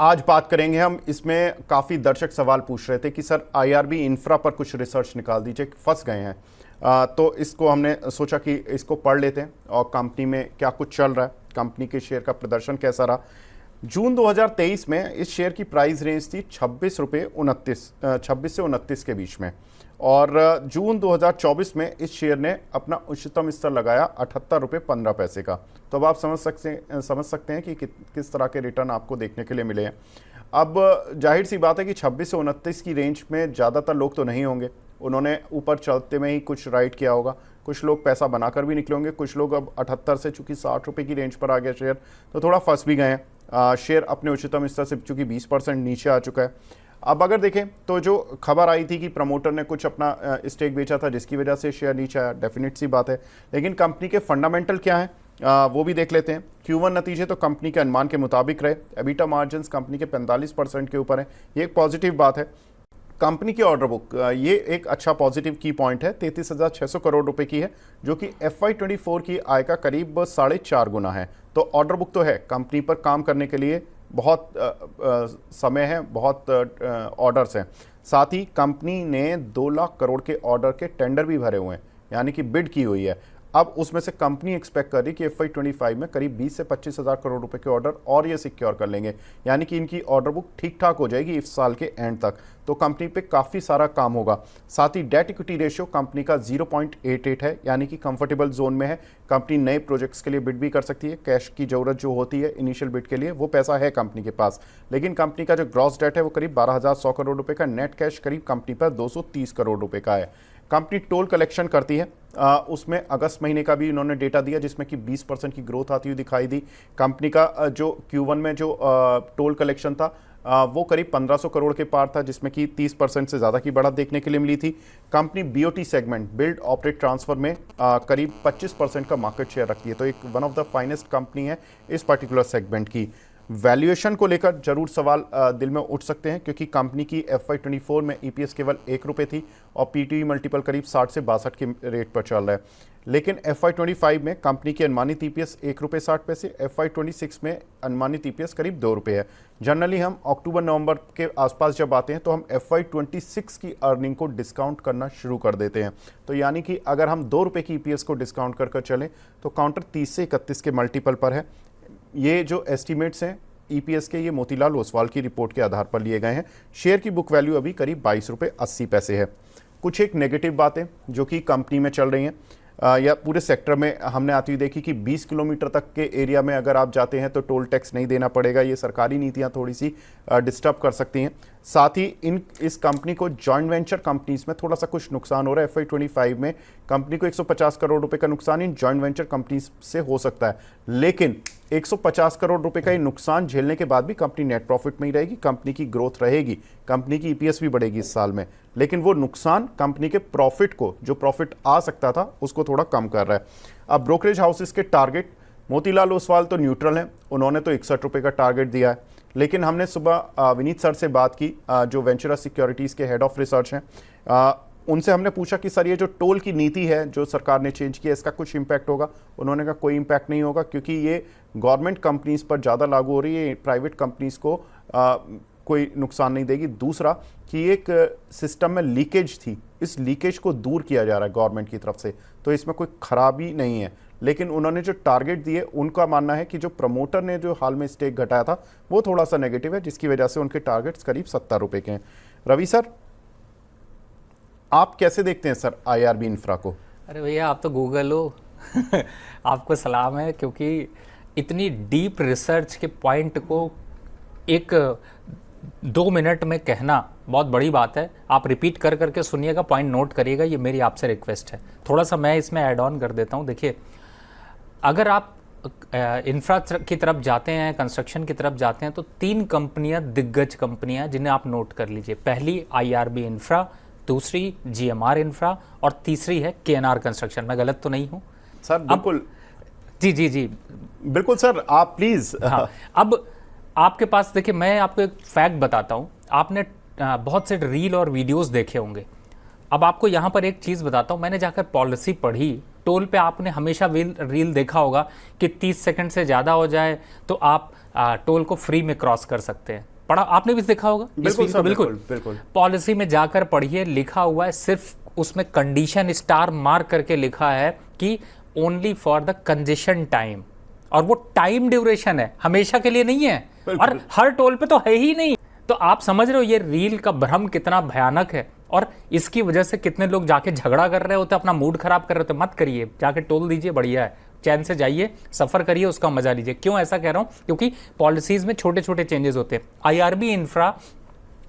आज बात करेंगे हम इसमें। काफ़ी दर्शक सवाल पूछ रहे थे कि सर आईआरबी इंफ्रा पर कुछ रिसर्च निकाल दीजिए, फंस गए हैं। तो इसको हमने सोचा कि इसको पढ़ लेते हैं और कंपनी में क्या कुछ चल रहा है, कंपनी के शेयर का प्रदर्शन कैसा रहा। जून 2023 में इस शेयर की प्राइस रेंज थी 26 से 29 के बीच में, और जून 2024 में इस शेयर ने अपना उच्चतम स्तर लगाया 78 रुपये 15 पैसे का। तो अब आप समझ सकते हैं कि किस तरह के रिटर्न आपको देखने के लिए मिले हैं। अब जाहिर सी बात है कि 26 से 29 की रेंज में ज़्यादातर लोग तो नहीं होंगे, उन्होंने ऊपर चलते में ही कुछ राइट किया होगा। कुछ लोग पैसा बनाकर भी निकले होंगे, कुछ लोग अब 78 से चूंकि 60 रुपये की रेंज पर आ गया शेयर, तो थोड़ा फंस भी गए हैं। शेयर अपने उच्चतम स्तर से चूंकि 20% नीचे आ चुका है। अब अगर देखें तो जो खबर आई थी कि प्रमोटर ने कुछ अपना स्टेक बेचा था जिसकी वजह से शेयर नीचे आया, डेफिनेट सी बात है। लेकिन कंपनी के फंडामेंटल क्या है वो भी देख लेते हैं। Q1 नतीजे तो कंपनी के अनुमान के मुताबिक रहे। एबिटा मार्जिन्स कंपनी के 45% के ऊपर है, ये एक पॉजिटिव बात है। कंपनी की ऑर्डर बुक, ये एक अच्छा पॉजिटिव की पॉइंट है, 33,600 करोड़ रुपए की है, जो कि FY24 की आय का करीब 4.5 गुना है। तो ऑर्डर बुक तो है, कंपनी पर काम करने के लिए बहुत समय है, बहुत ऑर्डर्स हैं। साथ ही कंपनी ने 2 लाख करोड़ के ऑर्डर के टेंडर भी भरे हुए हैं, यानी कि बिड की हुई है। अब उसमें से कंपनी एक्सपेक्ट कर रही कि FY25 में करीब 20 से 25 हज़ार करोड़ रुपए के ऑर्डर और ये सिक्योर कर लेंगे, यानी कि इनकी ऑर्डर बुक ठीक ठाक हो जाएगी इस साल के एंड तक। तो कंपनी पे काफ़ी सारा काम होगा। साथ ही डेट इक्विटी रेशियो कंपनी का 0.88 है, यानी कि कंफर्टेबल जोन में है। कंपनी नए प्रोजेक्ट्स के लिए बिड भी कर सकती है। कैश की जरूरत जो होती है इनिशियल बिड के लिए, वो पैसा है कंपनी के पास। लेकिन कंपनी का जो ग्रॉस डेट है वो करीब 12,100 करोड़ रुपए का, नेट कैश करीब कंपनी पर 230 करोड़ रुपए का है। कंपनी टोल कलेक्शन करती है, उसमें अगस्त महीने का भी इन्होंने डेटा दिया जिसमें कि 20% की ग्रोथ आती हुई दिखाई दी। कंपनी का जो Q1 में जो टोल कलेक्शन था वो करीब 1500 करोड़ के पार था, जिसमें कि 30% से ज़्यादा की बढ़त देखने के लिए मिली थी। Company BOT segment, build operate transfer में करीब 25% का मार्केट शेयर रखती है। तो एक one of the finest company है इस पर्टिकुलर सेगमेंट की। वैल्यूएशन को लेकर जरूर सवाल दिल में उठ सकते हैं, क्योंकि कंपनी की FY24 में EPS केवल 1 रुपये थी और PTE मल्टीपल करीब 60 से 62 के रेट पर चल रहा है। लेकिन FY25 में कंपनी की अनुमानित EPS 1 रुपये 60 पैसे, FY26 में अनुमानित EPS करीब 2 रुपये है। जनरली हम अक्टूबर-नवंबर के आसपास जब आते हैं तो हम FY26 की अर्निंग को डिस्काउंट करना शुरू कर देते हैं। तो यानी कि अगर हम 2 रुपये की EPS को डिस्काउंट कर चलें तो काउंटर 30 से 31 के मल्टीपल पर है। ये जो एस्टीमेट्स हैं EPS के, ये मोतीलाल ओसवाल की रिपोर्ट के आधार पर लिए गए हैं। शेयर की बुक वैल्यू अभी करीब 22 रुपये 80 पैसे है। कुछ एक नेगेटिव बातें जो कि कंपनी में चल रही हैं या पूरे सेक्टर में हमने आती हुई देखी कि 20 किलोमीटर तक के एरिया में अगर आप जाते हैं तो टोल टैक्स नहीं देना पड़ेगा। ये सरकारी नीतियां थोड़ी सी डिस्टर्ब कर सकती हैं। साथ ही इस कंपनी को जॉइंट वेंचर कंपनीज में थोड़ा सा कुछ नुकसान हो रहा है। FY25 में कंपनी को 150 करोड़ रुपए का नुकसान इन जॉइंट वेंचर कंपनीज से हो सकता है, लेकिन 150 करोड़ रुपए का ये नुकसान झेलने के बाद भी कंपनी नेट प्रॉफिट में ही रहेगी। कंपनी की ग्रोथ रहेगी, कंपनी की EPS भी बढ़ेगी इस साल में, लेकिन वो नुकसान कंपनी के प्रॉफिट को, जो प्रॉफिट आ सकता था, उसको थोड़ा कम कर रहा है। अब ब्रोकरेज हाउसेस के टारगेट, मोतीलाल ओसवाल तो न्यूट्रल हैं, उन्होंने तो 61 रुपये का टारगेट दिया है। लेकिन हमने सुबह विनीत सर से बात की, जो वेंचुरा सिक्योरिटीज़ के हेड ऑफ रिसर्च हैं, उनसे हमने पूछा कि सर ये जो टोल की नीति है जो सरकार ने चेंज की है, इसका कुछ इम्पैक्ट होगा? उन्होंने कहा कोई इम्पैक्ट नहीं होगा, क्योंकि ये गवर्नमेंट कंपनीज पर ज़्यादा लागू हो रही है, प्राइवेट कंपनीज को कोई नुकसान नहीं देगी। दूसरा कि एक सिस्टम में लीकेज थी, इस लीकेज को दूर किया जा रहा है गवर्नमेंट की तरफ से, तो इसमें कोई खराबी नहीं है। लेकिन उन्होंने जो टारगेट दिए, उनका मानना है कि जो प्रमोटर ने जो हाल में स्टेक घटाया था वो थोड़ा सा नेगेटिव है, जिसकी वजह से उनके टारगेट्स करीब 70 रुपये के हैं। रवि सर, आप कैसे देखते हैं सर आईआरबी इंफ्रा को? अरे भैया, आप तो गूगल हो आपको सलाम है, क्योंकि इतनी डीप रिसर्च के पॉइंट को 1-2 मिनट में कहना बहुत बड़ी बात है। आप रिपीट कर करके सुनिएगा, पॉइंट नोट करिएगा, ये मेरी आपसे रिक्वेस्ट है। थोड़ा सा मैं इसमें ऐड ऑन कर देता हूँ। देखिए, अगर आप इंफ्रा की तरफ जाते हैं, कंस्ट्रक्शन की तरफ जाते हैं, तो 3 कंपनियां दिग्गज कंपनियां जिन्हें आप नोट कर लीजिए। पहली IRB इंफ्रा, दूसरी GMR इंफ्रा और तीसरी है KNR कंस्ट्रक्शन। मैं गलत तो नहीं हूं सर? बिल्कुल। जी बिल्कुल सर, आप प्लीज। हाँ, अब आपके पास देखिए, मैं आपको एक फैक्ट बताता हूं। आपने बहुत से रील और वीडियोस देखे होंगे। अब आपको यहाँ पर एक चीज़ बताता हूँ। मैंने जाकर पॉलिसी पढ़ी। टोल पे आपने हमेशा रील देखा होगा कि 30 सेकंड से ज़्यादा हो जाए तो आप टोल को फ्री में क्रॉस कर सकते हैं। पढ़ा आपने भी देखा होगा इस बिल्कुल feel सर, को? बिल्कुल बिल्कुल। पॉलिसी में जाकर पढ़िए, लिखा हुआ है, सिर्फ उसमें कंडीशन स्टार मार्क करके लिखा है कि only for the congestion time, और वो टाइम ड्यूरेशन है, हमेशा के लिए नहीं है, और हर टोल पे तो है ही नहीं। तो आप समझ रहे हो ये रील का भ्रम कितना भयानक है, और इसकी वजह से कितने लोग जाके झगड़ा कर रहे होते, अपना मूड खराब कर रहे होते। मत करिए, जाके टोल दीजिए, बढ़िया है, चैन से जाइए, सफर करिए, उसका मजा लीजिए। क्यों ऐसा कह रहा हूं? क्योंकि पॉलिसीज में छोटे छोटे चेंजेस होते हैं। आईआरबी इंफ्रा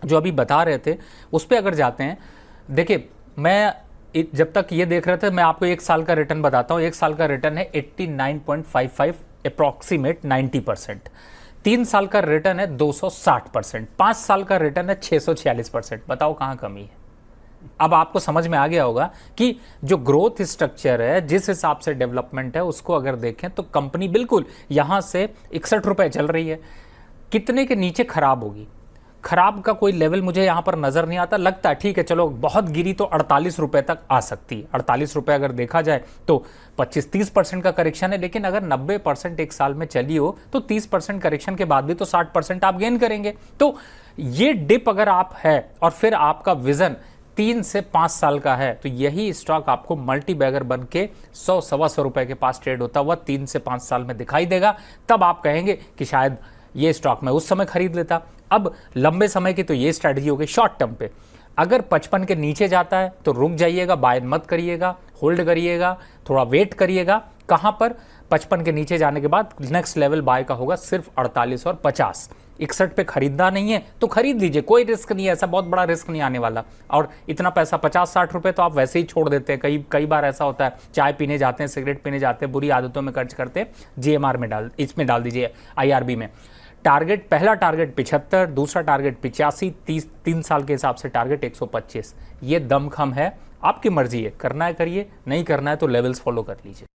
जो अभी बता रहे थे उस पर अगर जाते हैं, देखिए मैं जब तक ये देख रहे थे, मैं आपको 1 साल का रिटर्न बताता हूँ। 1 साल का रिटर्न है 89.55, अप्रॉक्सीमेट 90%। 3 साल का रिटर्न है 260%, 5 साल का रिटर्न है 646%। बताओ कहाँ कमी है? अब आपको समझ में आ गया होगा कि जो ग्रोथ स्ट्रक्चर है, जिस हिसाब से डेवलपमेंट है, उसको अगर देखें तो कंपनी बिल्कुल यहां से 61 रुपए चल रही है, कितने के नीचे खराब होगी? खराब का कोई लेवल मुझे यहां पर नजर नहीं आता। लगता है ठीक है, चलो बहुत गिरी तो 48 रुपए तक आ सकती है। 48 रुपए अगर देखा जाए तो 25-30% का करेक्शन है, लेकिन अगर 90% एक साल में चली हो तो 30% करेक्शन के बाद भी तो 60% आप गेन करेंगे। तो ये डिप अगर आप है और फिर आपका विजन 3 से 5 साल का है, तो यही स्टॉक आपको मल्टी बैगर बन के 100-125 रुपए के पास ट्रेड होता हुआ 3 से 5 साल में दिखाई देगा। तब आप कहेंगे कि शायद ये स्टॉक मैं उस समय खरीद लेता। अब लंबे समय की तो ये स्ट्रैटेजी हो गई। शॉर्ट टर्म पे अगर 55 के नीचे जाता है तो रुक जाइएगा, बाय मत करिएगा, होल्ड करिएगा, थोड़ा वेट करिएगा। कहां पर? 55 के नीचे जाने के बाद नेक्स्ट लेवल बाय का होगा सिर्फ 48 और 50। 61 पे खरीदना नहीं है तो खरीद लीजिए, कोई रिस्क नहीं है, ऐसा बहुत बड़ा रिस्क नहीं आने वाला। और इतना पैसा 50-60 रुपए तो आप वैसे ही छोड़ देते हैं। कई बार ऐसा होता है, चाय पीने जाते हैं, सिगरेट पीने जाते हैं, बुरी आदतों में खर्च करते हैं, जीएमआर में इसमें डाल दीजिए, आईआरबी में। टारगेट, पहला टारगेट 75, दूसरा टारगेट 85, 3 साल के हिसाब से टारगेट 125। ये दमखम है, आपकी मर्जी है, करना है करिए, नहीं करना है तो लेवल्स फॉलो कर लीजिए।